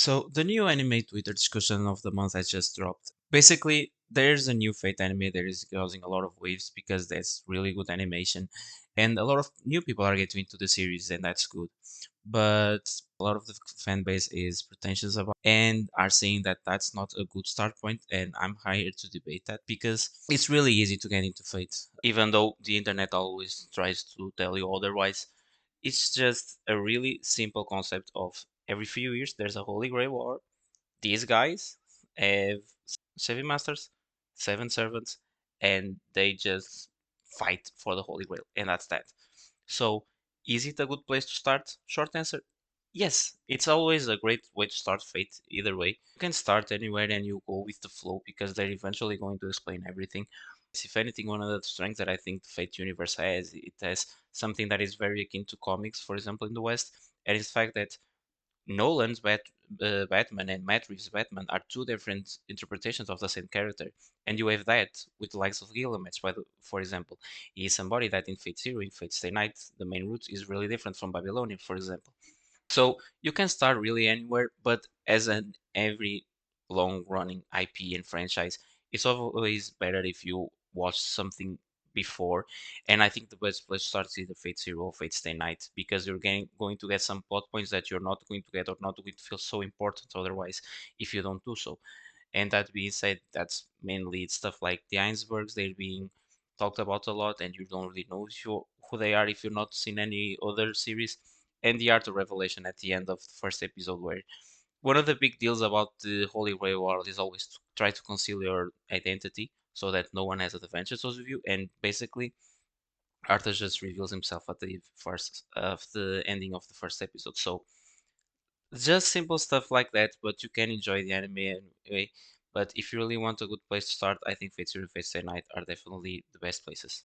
So the new anime Twitter discussion of the month has just dropped. Basically, there's a new Fate anime that is causing a lot of waves because that's really good animation, and a lot of new people are getting into the series, and that's good. But a lot of the fan base is pretentious about and are saying that that's not a good start point, and I'm hired to debate that because it's really easy to get into Fate, even though the internet always tries to tell you otherwise. It's just a really simple concept of every few years there's a Holy Grail War. These guys have seven masters, seven servants, and they just fight for the Holy Grail, and that's that. So, is it a good place to start? Short answer, yes. It's always a great way to start Fate, either way. You can start anywhere and you go with the flow because they're eventually going to explain everything. If anything, one of the strengths that I think the Fate universe has, it has something that is very akin to comics, for example, in the West, and it's the fact that Nolan's Batman and Matt Reeves' Batman are two different interpretations of the same character, and you have that with the likes of Gilgamesh, for example. He is somebody that in Fate Zero, in Fate Stay Night, the main route is really different from Babylonian, for example. So you can start really anywhere, but as an every long-running IP and franchise, it's always better if you watch something before. And I think the best place to start is either Fate Zero or Fate Stay Night because you're going to get some plot points that you're not going to get or not going to feel so important otherwise if you don't do so. And that being said, that's mainly stuff like the icebergs. They're being talked about a lot, and you don't really know who they are if you're not seen any other series. And the art of revelation at the end of the first episode, where one of the big deals about the Holy Grail world is always to try to conceal your identity so that no one has adventures of you. And basically, Arthur just reveals himself at the first of the ending of the first episode. So just simple stuff like that, but you can enjoy the anime anyway. But if you really want a good place to start, I think Fate Zero and Fate Stay Night are definitely the best places.